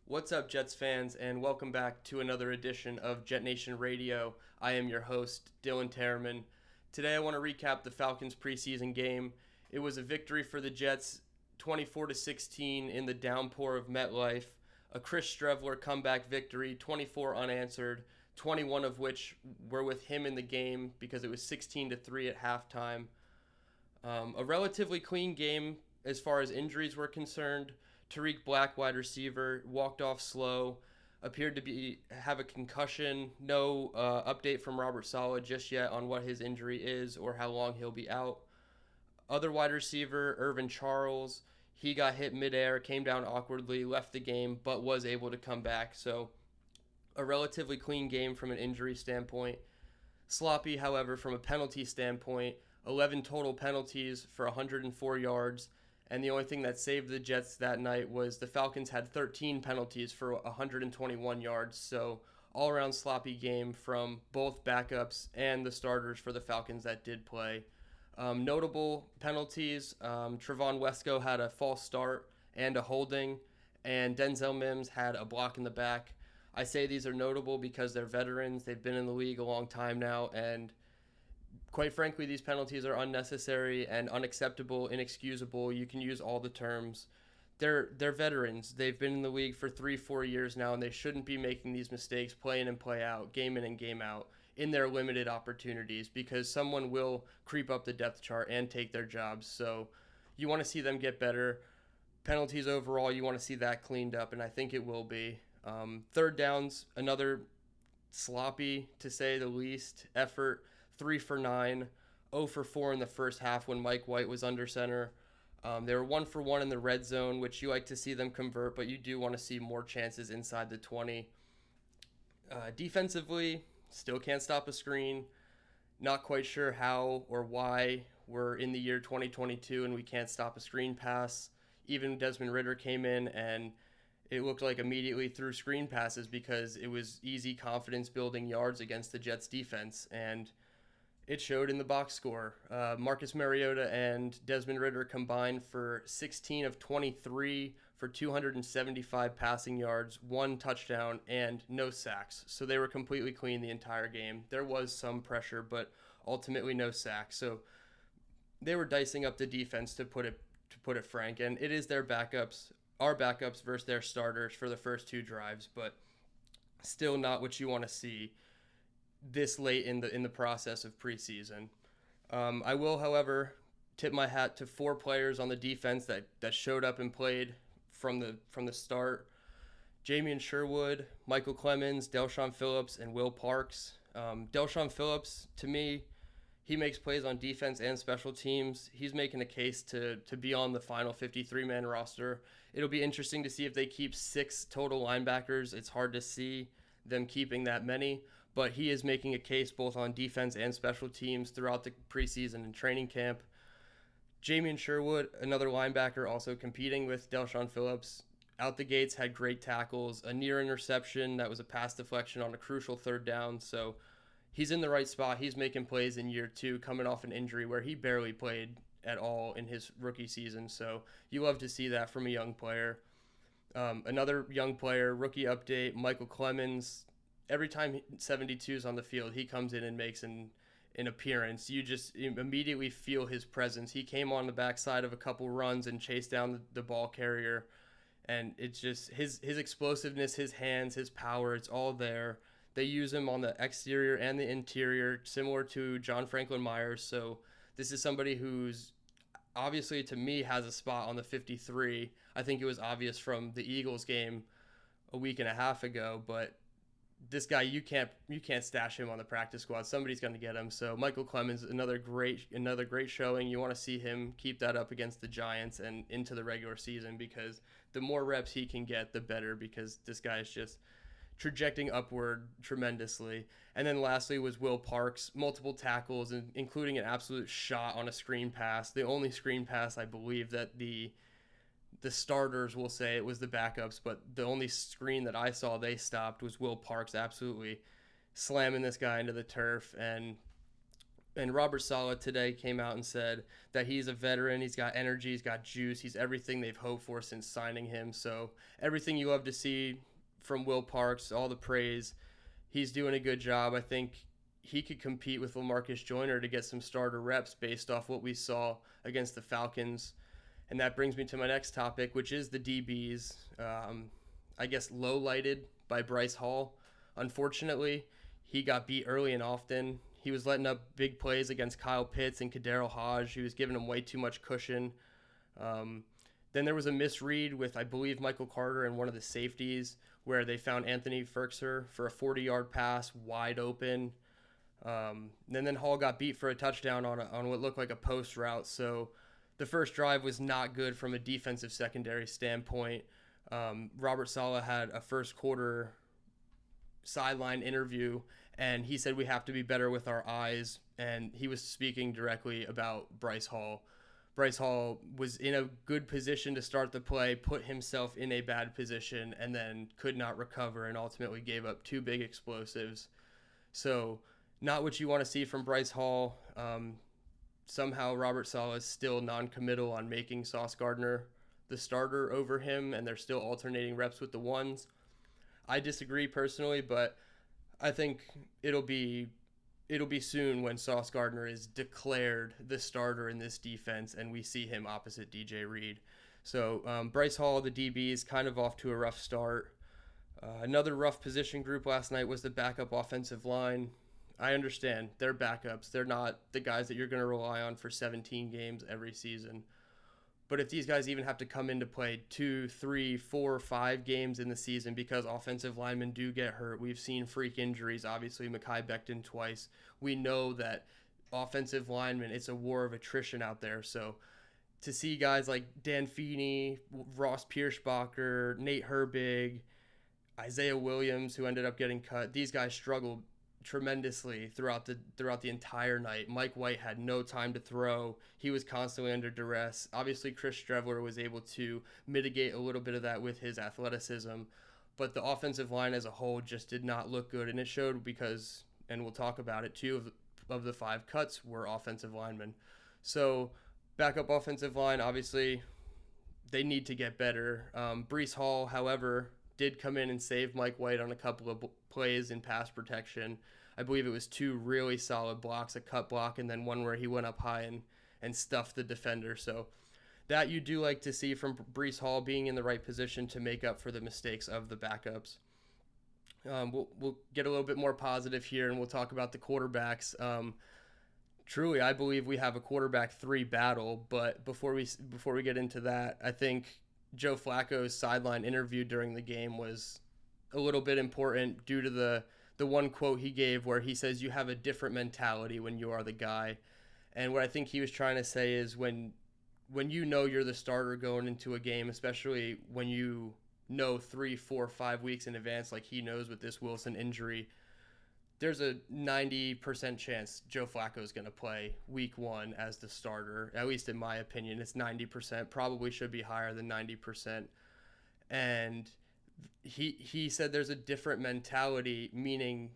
What's up, Jets fans, and welcome back to another edition of JetNation Radio. I am your host, Dylan Tereman. Today I want to recap the Falcons preseason game. It was a victory for the Jets, 24-16 in the downpour of MetLife. A Chris Streveler comeback victory, 24 unanswered, 21 of which were with him in the game because it was 16-3 at halftime. A relatively clean game as far as injuries were concerned. Tariq Black, wide receiver, walked off slow, appeared to have a concussion. No update from Robert Saleh just yet on what his injury is or how long he'll be out. Other wide receiver, Irvin Charles, he got hit midair, came down awkwardly, left the game, but was able to come back. So a relatively clean game from an injury standpoint. Sloppy, however, from a penalty standpoint. 11 total penalties for 104 yards. And the only thing that saved the Jets that night was the Falcons had 13 penalties for 121 yards. So all around sloppy game from both backups and the starters for the Falcons that did play. Notable penalties, Trevon Wesco had a false start and a holding, and Denzel Mims had a block in the back. I say these are notable because they're veterans. They've been in the league a long time now, and quite frankly, these penalties are unnecessary and unacceptable, inexcusable. You can use all the terms. They're veterans. They've been in the league for 3-4 years now, and they shouldn't be making these mistakes play in and play out, game in and game out, in their limited opportunities, because someone will creep up the depth chart and take their jobs. So you want to see them get better. Penalties overall, you want to see that cleaned up, and I think it will be. Third downs, another sloppy, to say the least, effort. 3 for 9, 0 for 4 in the first half when Mike White was under center. They were 1 for 1 in the red zone, which you like to see them convert, but you do want to see more chances inside the 20. Defensively, still can't stop a screen. Not quite sure how or why we're in the year 2022 and we can't stop a screen pass. Even Desmond Ridder came in and it looked like immediately threw screen passes because it was easy confidence building yards against the Jets defense, and it showed in the box score. Marcus Mariota and Desmond Ridder combined for 16 of 23 for 275 passing yards, 1 touchdown, and no sacks. So they were completely clean the entire game. There was some pressure, but ultimately no sacks. So they were dicing up the defense, to put it frank. And it is their backups, our backups versus their starters for the first 2 drives, but still not what you want to see this late in the process of preseason. I will, however, tip my hat to 4 players on the defense that showed up and played from the start. Jamian Sherwood, Michael Clemons, Delshon Phillips, and Will Parks. Delshon Phillips, to me, he makes plays on defense and special teams. He's making a case to be on the final 53-man roster. It'll be interesting to see if they keep 6 total linebackers. It's hard to see them keeping that many, but he is making a case both on defense and special teams throughout the preseason and training camp. Jamian Sherwood, another linebacker, also competing with Delshon Phillips. Out the gates, had great tackles, a near interception that was a pass deflection on a crucial 3rd down. So he's in the right spot. He's making plays in year 2, coming off an injury where he barely played at all in his rookie season. So you love to see that from a young player. Another young player, rookie update, Michael Clemons. Every time 72 is on the field, he comes in and makes an appearance. You just immediately feel his presence. He came on the backside of a couple runs and chased down the ball carrier, and it's just his explosiveness, his hands, his power, it's all there. They use him on the exterior and the interior, similar to John Franklin Myers. So this is somebody who's obviously, to me, has a spot on the 53. I think it was obvious from the Eagles game a week and a half ago, but this guy, you can't stash him on the practice squad. Somebody's going to get him. So Michael Clemons, another great showing. You want to see him keep that up against the Giants and into the regular season, because the more reps he can get, the better, because this guy is just trajecting upward tremendously. And then lastly was Will Parks, multiple tackles, including an absolute shot on a screen pass. The only screen pass, I believe, that the starters will say, it was the backups, but the only screen that I saw they stopped was Will Parks absolutely slamming this guy into the turf. And And Robert Saleh today came out and said that he's a veteran. He's got energy. He's got juice. He's everything they've hoped for since signing him. So everything you love to see from Will Parks, all the praise. He's doing a good job. I think he could compete with LaMarcus Joyner to get some starter reps based off what we saw against the Falcons. And that brings me to my next topic, which is the DBs. I guess low-lighted by Bryce Hall. Unfortunately, he got beat early and often. He was letting up big plays against Kyle Pitts and Kadarius Hodge. He was giving him way too much cushion. Then there was a misread with, I believe, Michael Carter and one of the safeties where they found Anthony Firkser for a 40-yard pass wide open. And then Hall got beat for a touchdown on what looked like a post route. So the first drive was not good from a defensive secondary standpoint. Robert Saleh had a first quarter sideline interview, and he said we have to be better with our eyes, and he was speaking directly about Bryce Hall. Bryce Hall was in a good position to start the play, put himself in a bad position, and then could not recover and ultimately gave up two big explosives. So not what you want to see from Bryce Hall. Somehow Robert Saleh is still non-committal on making Sauce Gardner the starter over him, and they're still alternating reps with the ones. I disagree personally, but I think it'll be soon when Sauce Gardner is declared the starter in this defense and we see him opposite DJ Reed. So Bryce Hall, the DB, is kind of off to a rough start. Another rough position group last night was the backup offensive line. I understand they're backups. They're not the guys that you're going to rely on for 17 games every season. But if these guys even have to come in to play 2, 3, 4, 5 games in the season because offensive linemen do get hurt, we've seen freak injuries, obviously Mekhi Becton twice. We know that offensive linemen, it's a war of attrition out there. So to see guys like Dan Feeney, Ross Pierschbacher, Nate Herbig, Isaiah Williams, who ended up getting cut, these guys struggled tremendously throughout the entire night. Mike White had no time to throw. He was constantly under duress. Obviously, Chris Streveler was able to mitigate a little bit of that with his athleticism, but the offensive line as a whole just did not look good, and it showed because, and we'll talk about it, 2 of the 5 cuts were offensive linemen. So backup offensive line, obviously, they need to get better. Breece Hall, however, did come in and save Mike White on a couple of plays in pass protection. I believe it was 2 really solid blocks, a cut block, and then one where he went up high and stuffed the defender. So that you do like to see from Breece Hall being in the right position to make up for the mistakes of the backups. We'll get a little bit more positive here, and we'll talk about the quarterbacks. Truly, I believe we have a quarterback 3 battle, but before we get into that, I think Joe Flacco's sideline interview during the game was a little bit important due to the one quote he gave where he says you have a different mentality when you are the guy. And what I think he was trying to say is when you know you're the starter going into a game, especially when you know 3, 4, 5 weeks in advance like he knows with this Wilson injury, there's a 90% chance Joe Flacco is going to play week 1 as the starter. At least in my opinion, it's 90%. Probably should be higher than 90%. And he said there's a different mentality, meaning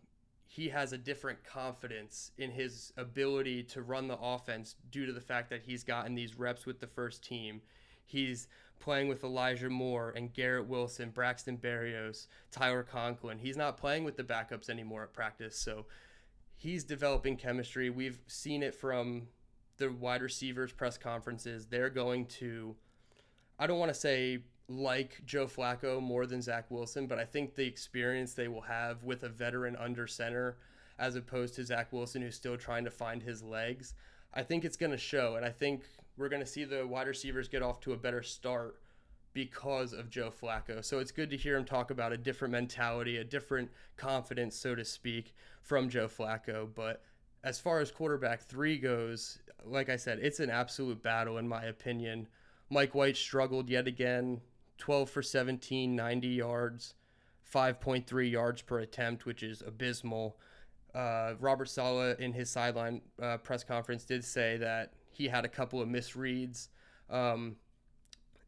he has a different confidence in his ability to run the offense due to the fact that he's gotten these reps with the first team. He's playing with Elijah Moore and Garrett Wilson, Braxton Berrios, Tyler Conklin. He's not playing with the backups anymore at practice, so he's developing chemistry. We've seen it from the wide receivers press conferences. They're going to, I don't want to say like Joe Flacco more than Zach Wilson, but I think the experience they will have with a veteran under center as opposed to Zach Wilson who's still trying to find his legs, I think it's going to show, and I think we're going to see the wide receivers get off to a better start because of Joe Flacco. So it's good to hear him talk about a different mentality, a different confidence, so to speak, from Joe Flacco. But as far as quarterback 3 goes, like I said, it's an absolute battle in my opinion. Mike White struggled yet again, 12 for 17, 90 yards, 5.3 yards per attempt, which is abysmal. Robert Saleh in his sideline press conference did say that he had a couple of misreads.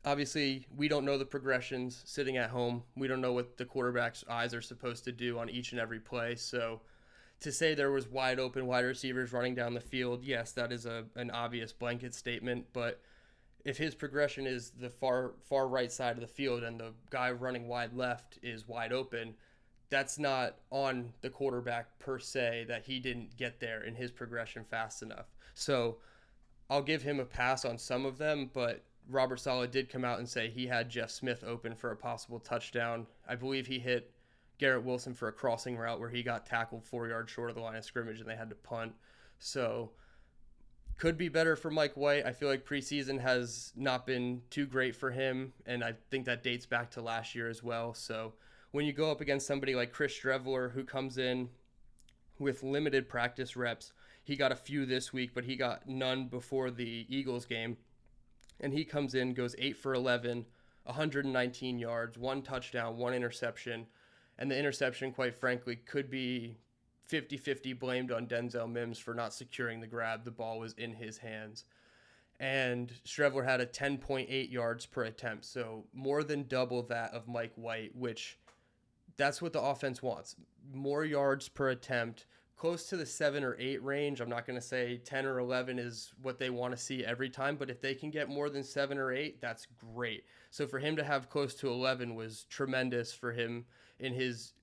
Obviously, we don't know the progressions sitting at home. We don't know what the quarterback's eyes are supposed to do on each and every play. So to say there was wide open wide receivers running down the field, yes, that is an obvious blanket statement. But if his progression is the far right side of the field and the guy running wide left is wide open, that's not on the quarterback per se that he didn't get there in his progression fast enough. So I'll give him a pass on some of them, but Robert Saleh did come out and say he had Jeff Smith open for a possible touchdown. I believe he hit Garrett Wilson for a crossing route where he got tackled 4 yards short of the line of scrimmage and they had to punt. So could be better for Mike White. I feel like preseason has not been too great for him, and I think that dates back to last year as well. So when you go up against somebody like Chris Streveler, who comes in with limited practice reps, he got a few this week, but he got none before the Eagles game, and he comes in, goes 8 for 11, 119 yards, 1 touchdown, 1 interception, and the interception, quite frankly, could be 50-50 blamed on Denzel Mims for not securing the grab. The ball was in his hands. And Streveler had a 10.8 yards per attempt, so more than double that of Mike White, which that's what the offense wants. More yards per attempt, close to the 7 or 8 range. I'm not going to say 10 or 11 is what they want to see every time, but if they can get more than 7 or 8, that's great. So for him to have close to 11 was tremendous for him in his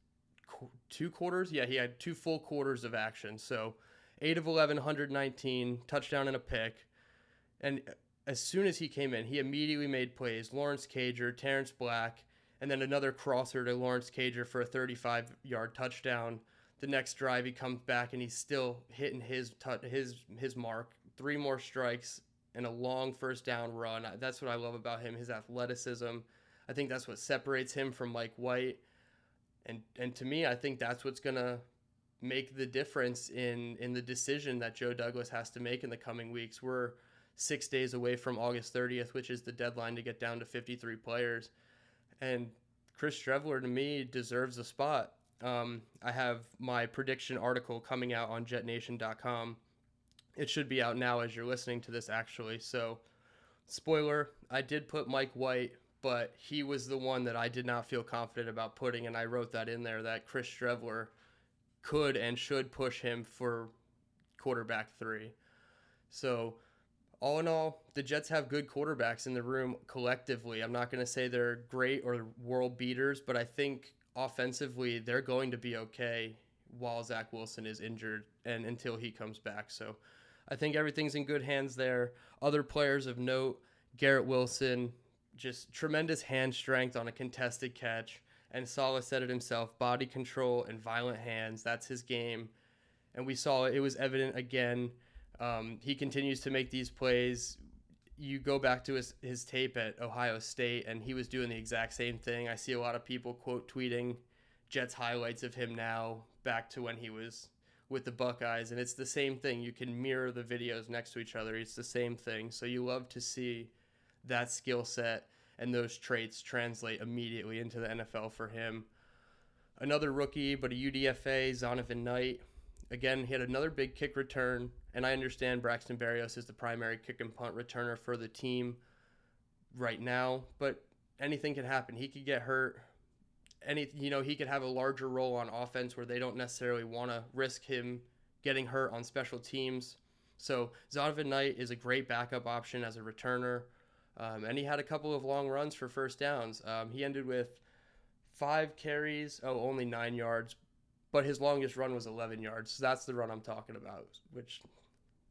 2 quarters. Yeah, he had 2 full quarters of action. So 8 of 11, 119, touchdown and a pick. And as soon as he came in, he immediately made plays. Lawrence Cager, Terrence Black, and then another crosser to Lawrence Cager for a 35-yard touchdown. The next drive, he comes back and he's still hitting his mark. 3 more strikes and a long first down run. That's what I love about him, his athleticism. I think that's what separates him from Mike White. And to me, I think that's what's going to make the difference in the decision that Joe Douglas has to make in the coming weeks. We're 6 days away from August 30th, which is the deadline to get down to 53 players. And Chris Streveler, to me, deserves a spot. I have my prediction article coming out on JetNation.com. It should be out now as you're listening to this, actually. So, spoiler, I did put Mike White, but he was the one that I did not feel confident about putting, and I wrote that in there, that Chris Streveler could and should push him for quarterback 3. So, all in all, the Jets have good quarterbacks in the room collectively. I'm not going to say they're great or world beaters, but I think offensively they're going to be okay while Zach Wilson is injured and until he comes back. So I think everything's in good hands there. Other players of note, Garrett Wilson, just tremendous hand strength on a contested catch. And Saleh said it himself, body control and violent hands, that's his game. And we saw it was evident again. He continues to make these plays. You go back to his tape at Ohio State, and he was doing the exact same thing. I see a lot of people quote tweeting Jets highlights of him now back to when he was with the Buckeyes, and it's the same thing. You can mirror the videos next to each other. It's the same thing. So you love to see that skill set and those traits translate immediately into the NFL for him. Another rookie, but a UDFA, Xavier Knight. Again, he had another big kick return, and I understand Braxton Berrios is the primary kick and punt returner for the team right now, but anything can happen. He could get hurt. He could have a larger role on offense where they don't necessarily want to risk him getting hurt on special teams. So Xavier Knight is a great backup option as a returner, and he had a couple of long runs for first downs. He ended with 5 carries, only 9 yards, but his longest run was 11 yards. So that's the run I'm talking about, which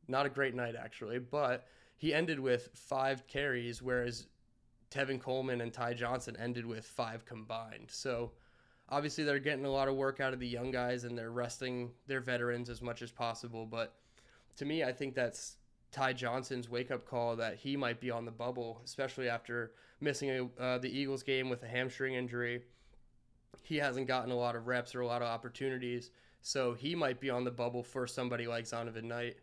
not a great night actually, but he ended with 5 carries, whereas Tevin Coleman and Ty Johnson ended with 5 combined. So obviously they're getting a lot of work out of the young guys and they're resting their veterans as much as possible. But to me, I think that's Ty Johnson's wake-up call that he might be on the bubble, especially after missing the Eagles game with a hamstring injury. He hasn't gotten a lot of reps or a lot of opportunities, so he might be on the bubble for somebody like Xavier Knight.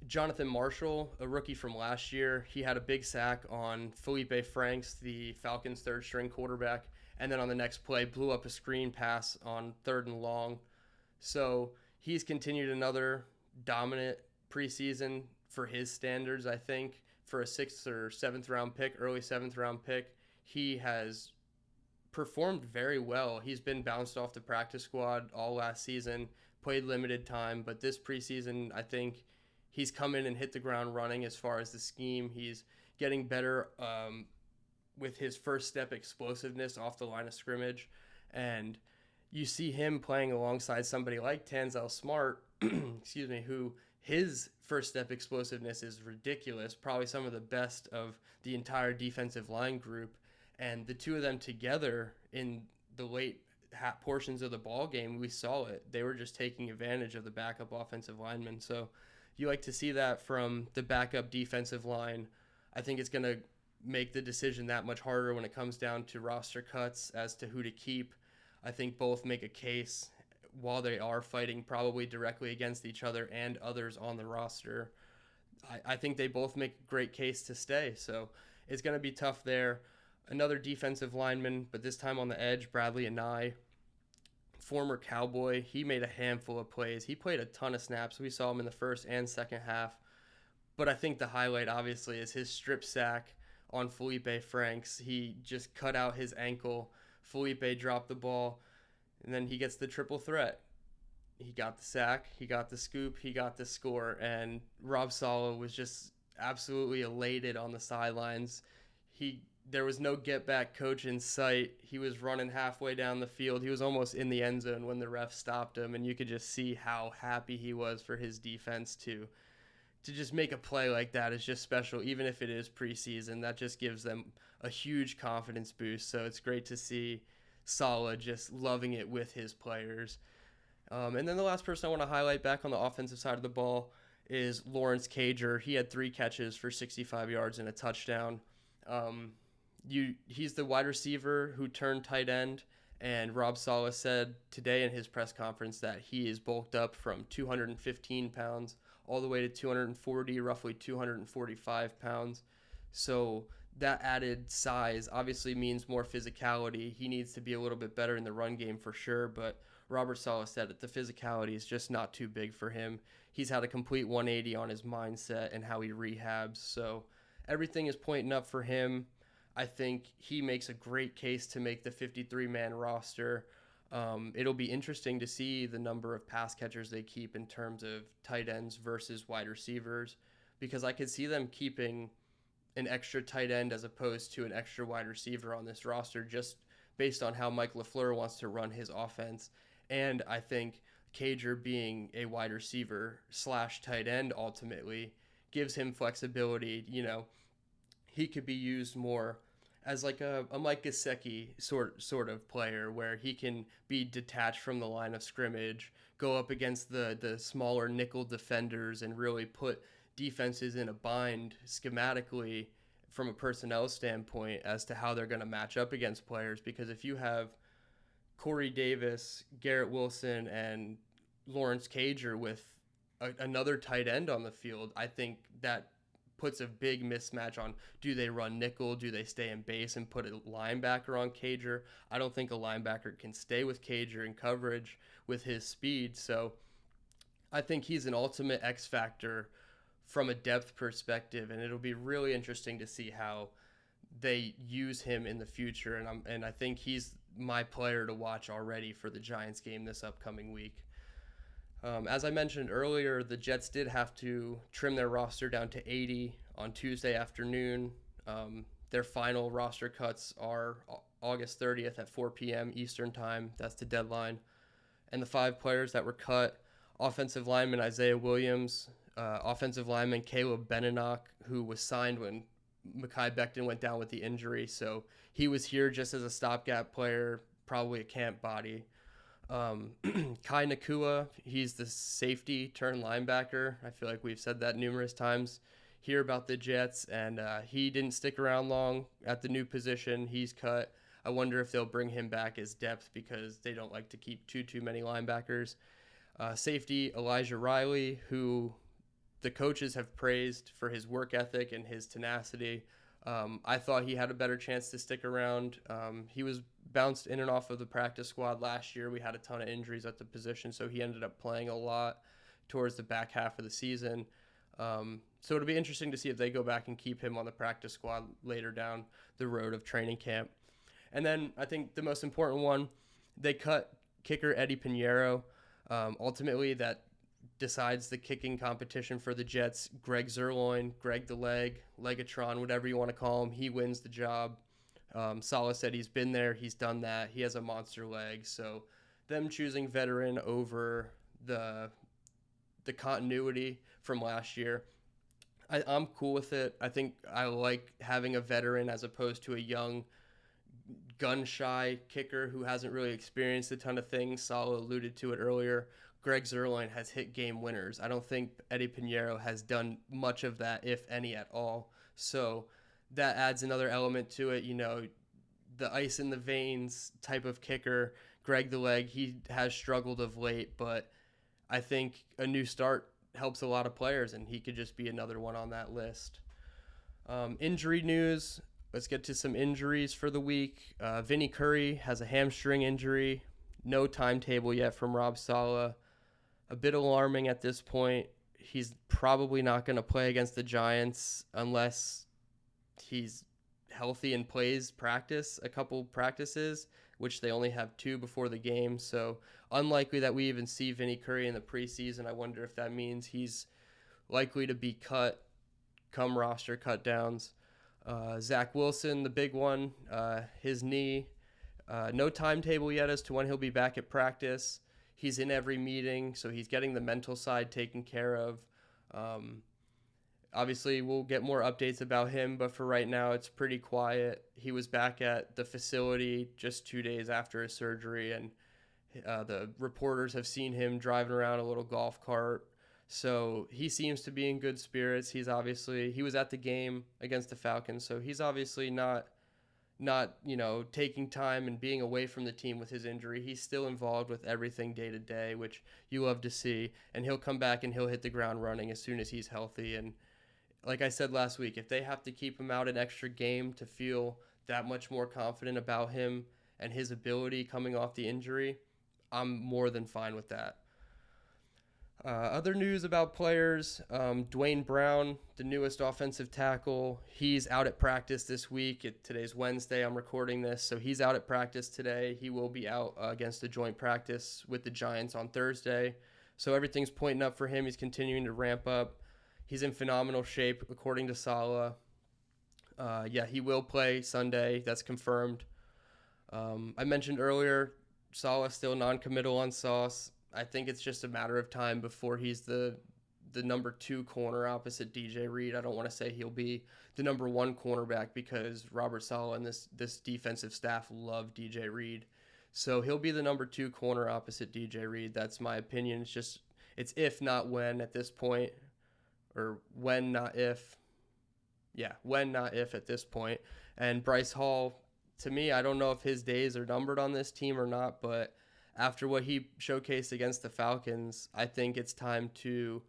Jonathan Marshall, a rookie from last year, he had a big sack on Felipe Franks, the Falcons' third-string quarterback, and then on the next play blew up a screen pass on 3rd and long. So he's continued another dominant preseason for his standards, I think. For a 6th or 7th round pick, early 7th round pick, he has performed very well. He's been bounced off the practice squad all last season, played limited time, but this preseason, I think he's come in and hit the ground running as far as the scheme. He's getting better with his first step explosiveness off the line of scrimmage. And you see him playing alongside somebody like Tanzel Smart, excuse me, who his first step explosiveness is ridiculous, probably some of the best of the entire defensive line group. And the two of them together in the late portions of the ball game, we saw it. They were just taking advantage of the backup offensive linemen. So you like to see that from the backup defensive line. I think it's going to make the decision that much harder when it comes down to roster cuts as to who to keep. I think both make a case while they are fighting probably directly against each other and others on the roster. I think they both make a great case to stay. So it's going to be tough there. Another defensive lineman, but this time on the edge, Bradley Anai, former Cowboy. He made a handful of plays. He played a ton of snaps. We saw him in the first and second half. But I think the highlight, obviously, is his strip sack on Felipe Franks. He just cut out his ankle. Felipe dropped the ball, and then he gets the triple threat. He got the sack, he got the scoop, he got the score, and Rob Saleh was just absolutely elated on the sidelines. There was no get-back coach in sight. He was running halfway down the field. He was almost in the end zone when the ref stopped him, and you could just see how happy he was for his defense to just make a play like that is just special, even if it is preseason. That just gives them a huge confidence boost. So it's great to see Saleh just loving it with his players. And then the last person I want to highlight back on the offensive side of the ball is Lawrence Cager. He had 3 catches for 65 yards and a touchdown. He's the wide receiver who turned tight end, and Rob Saleh said today in his press conference that he is bulked up from 215 pounds all the way to 240, roughly 245 pounds. So that added size obviously means more physicality. He needs to be a little bit better in the run game for sure, but Robert Saleh said that the physicality is just not too big for him. He's had a complete 180 on his mindset and how he rehabs, so everything is pointing up for him. I think he makes a great case to make the 53-man roster. It'll be interesting to see the number of pass catchers they keep in terms of tight ends versus wide receivers, because I could see them keeping an extra tight end as opposed to an extra wide receiver on this roster just based on how Mike LaFleur wants to run his offense. And I think Cager being a wide receiver / tight end ultimately gives him flexibility. He could be used more as like a Mike Gesicki sort of player where he can be detached from the line of scrimmage, go up against the smaller nickel defenders and really put defenses in a bind schematically from a personnel standpoint as to how they're going to match up against players. Because if you have Corey Davis, Garrett Wilson, and Lawrence Cager with another tight end on the field, I think that puts a big mismatch on, do they run nickel, do they stay in base and put a linebacker on Cager? I don't think a linebacker can stay with Cager in coverage with his speed, so I think he's an ultimate X factor from a depth perspective, and it'll be really interesting to see how they use him in the future, and I think he's my player to watch already for the Giants game this upcoming week. As I mentioned earlier, the Jets did have to trim their roster down to 80 on Tuesday afternoon. Their final roster cuts are August 30th at 4 p.m. Eastern Time. That's the deadline. And the 5 players that were cut: offensive lineman Isaiah Williams, offensive lineman Caleb Beninock, who was signed when Mekhi Becton went down with the injury. So he was here just as a stopgap player, probably a camp body. Kai Nakua, he's the safety turned linebacker. I feel like we've said that numerous times here about the Jets, and he didn't stick around long at the new position. He's cut. I wonder if they'll bring him back as depth because they don't like to keep too many linebackers. Safety Elijah Riley, who the coaches have praised for his work ethic and his tenacity. I thought he had a better chance to stick around. He was bounced in and off of the practice squad last year. We had a ton of injuries at the position, so he ended up playing a lot towards the back half of the season. So it'll be interesting to see if they go back and keep him on the practice squad later down the road of training camp. And then I think the most important one, they cut kicker Eddie Pinheiro. Ultimately, that decides the kicking competition for the Jets. Greg Zerloin, Greg the Leg, Legatron, whatever you want to call him, he wins the job. Saleh said he's been there, he's done that, he has a monster leg. So them choosing veteran over the continuity from last year, I'm cool with it. I think I like having a veteran as opposed to a young, gun-shy kicker who hasn't really experienced a ton of things. Saleh alluded to it earlier. Greg Zerloin has hit game winners. I don't think Eddie Pinheiro has done much of that, if any at all. So that adds another element to it. The ice in the veins type of kicker, Greg the Leg, he has struggled of late, but I think a new start helps a lot of players, and he could just be another one on that list. Injury news. Let's get to some injuries for the week. Vinny Curry has a hamstring injury. No timetable yet from Rob Saleh. A bit alarming at this point. He's probably not going to play against the Giants unless he's healthy and plays a couple practices, which they only have 2 before the game. So unlikely that we even see Vinny Curry in the preseason. I wonder if that means he's likely to be cut come roster cut downs. Zach Wilson, the big one, his knee. No timetable yet as to when he'll be back at practice. He's in every meeting, so he's getting the mental side taken care of. Obviously, we'll get more updates about him, but for right now, it's pretty quiet. He was back at the facility just 2 days after his surgery, and the reporters have seen him driving around a little golf cart. So he seems to be in good spirits. He was at the game against the Falcons, so he's obviously not taking time and being away from the team with his injury. He's still involved with everything day to day, which you love to see. And he'll come back and he'll hit the ground running as soon as he's healthy. And like I said last week, if they have to keep him out an extra game to feel that much more confident about him and his ability coming off the injury, I'm more than fine with that. Other news about players, Dwayne Brown, the newest offensive tackle, he's out at practice this week. Today's Wednesday, I'm recording this, so he's out at practice today. He will be out against a joint practice with the Giants on Thursday. So everything's pointing up for him. He's continuing to ramp up. He's in phenomenal shape, according to Saleh. He will play Sunday. That's confirmed. I mentioned earlier, Saleh still non-committal on Sauce. I think it's just a matter of time before he's the number 2 corner opposite DJ Reed. I don't want to say he'll be the number 1 cornerback because Robert Saleh and this defensive staff love DJ Reed. So he'll be the number 2 corner opposite DJ Reed. That's my opinion. It's if not when at this point, or when not if. Yeah, when not if at this point. And Bryce Hall, to me, I don't know if his days are numbered on this team or not, but after what he showcased against the Falcons, I think it's time to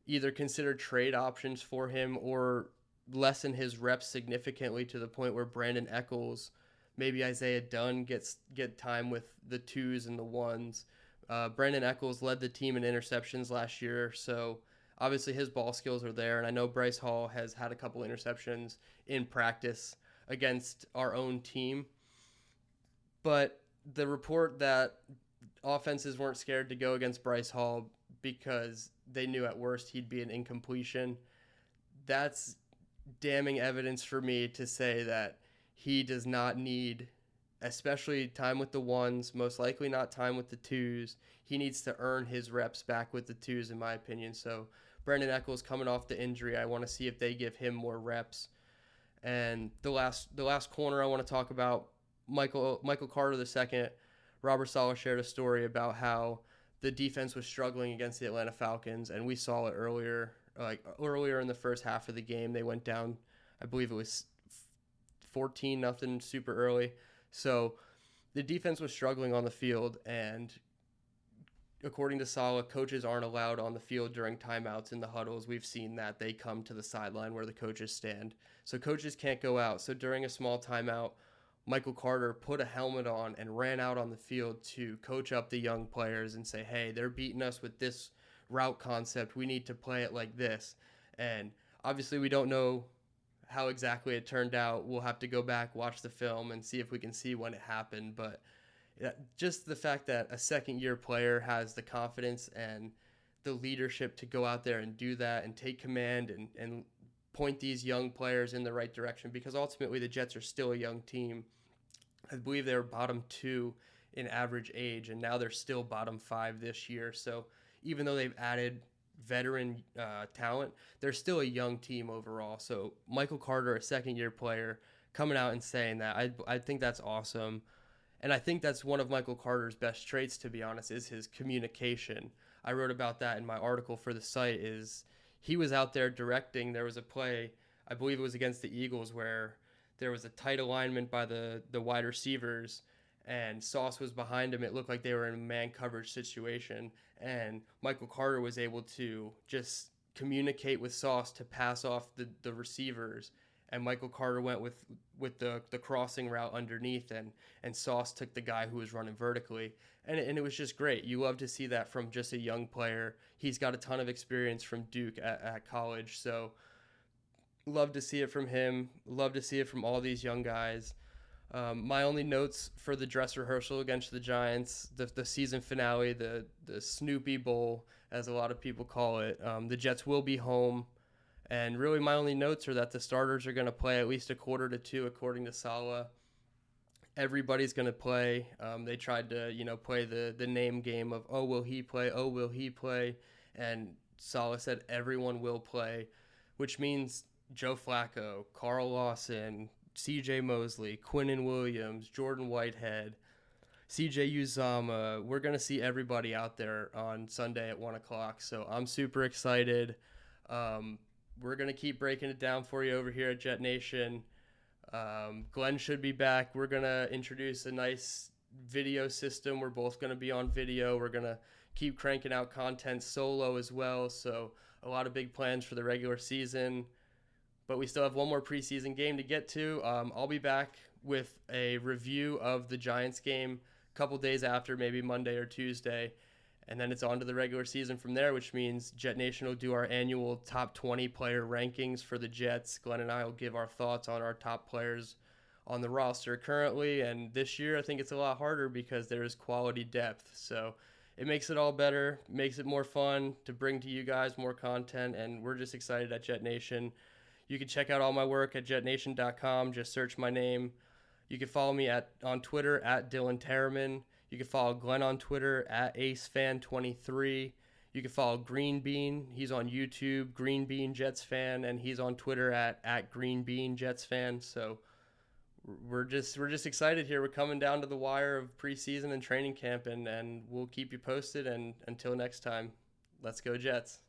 either consider trade options for him or lessen his reps significantly to the point where Brandon Echols, maybe Isaiah Dunn get time with the 2s and the 1s. Brandon Echols led the team in interceptions last year, so obviously his ball skills are there, and I know Bryce Hall has had a couple interceptions in practice against our own team. But the report that offenses weren't scared to go against Bryce Hall because they knew at worst he'd be an incompletion, that's damning evidence for me to say that he does not need, especially time with the 1s, most likely not time with the 2s. He needs to earn his reps back with the 2s, in my opinion. So Brandon Echols coming off the injury, I want to see if they give him more reps. And the last corner I want to talk about, Michael Carter II. Robert Saleh shared a story about how the defense was struggling against the Atlanta Falcons, and we saw it earlier in the first half of the game. They went down, I believe it was 14-0 super early. So the defense was struggling on the field, and according to Saleh, coaches aren't allowed on the field during timeouts in the huddles. We've seen that. They come to the sideline where the coaches stand. So coaches can't go out. So during a small timeout, Michael Carter put a helmet on and ran out on the field to coach up the young players and say, hey, they're beating us with this route concept. We need to play it like this. And obviously we don't know how exactly it turned out. We'll have to go back, watch the film, and see if we can see when it happened. But Just the fact that a second-year player has the confidence and the leadership to go out there and do that and take command and point these young players in the right direction, because ultimately the Jets are still a young team. I believe they were bottom 2 in average age, and now they're still bottom 5 this year. So even though they've added veteran talent, they're still a young team overall. So Michael Carter, a second-year player, coming out and saying that, I think that's awesome. And I think that's one of Michael Carter's best traits, to be honest, is his communication. I wrote about that in my article for the site. Is he was out there directing. There was a play, I believe it was against the Eagles, where there was a tight alignment by the wide receivers, and Sauce was behind him. It looked like they were in a man coverage situation, and Michael Carter was able to just communicate with Sauce to pass off the receivers, and Michael Carter went with the crossing route underneath, and Sauce took the guy who was running vertically, and it was just great. You love to see that from just a young player. He's got a ton of experience from Duke at college, so love to see it from him. Love to see it from all these young guys. My only notes for the dress rehearsal against the Giants, the season finale, the Snoopy Bowl, as a lot of people call it. The Jets will be home. And really my only notes are that the starters are going to play at least a quarter to 2, according to Saleh. Everybody's going to play. They tried to, play the name game of, oh, will he play? Oh, will he play? And Saleh said everyone will play, which means Joe Flacco, Carl Lawson, C.J. Mosley, Quinnen Williams, Jordan Whitehead, C.J. Uzama. We're going to see everybody out there on Sunday at 1 o'clock. So I'm super excited. We're going to keep breaking it down for you over here at JetNation. Glenn should be back. We're going to introduce a nice video system. We're both going to be on video. We're going to keep cranking out content solo as well. So a lot of big plans for the regular season. But we still have one more preseason game to get to. I'll be back with a review of the Giants game a couple days after, maybe Monday or Tuesday. And then it's on to the regular season from there, which means JetNation will do our annual top 20 player rankings for the Jets. Glenn and I will give our thoughts on our top players on the roster currently. And this year, I think it's a lot harder because there is quality depth. So it makes it all better, makes it more fun to bring to you guys more content. And we're just excited at JetNation. You can check out all my work at jetnation.com. Just search my name. You can follow me on Twitter at Dylan Tereman. You can follow Glenn on Twitter at AceFan23. You can follow Green Bean. He's on YouTube, Green Bean Jets Fan, and he's on Twitter at Green Bean Jets Fan. So we're just excited here. We're coming down to the wire of preseason and training camp, and we'll keep you posted. And until next time, let's go Jets.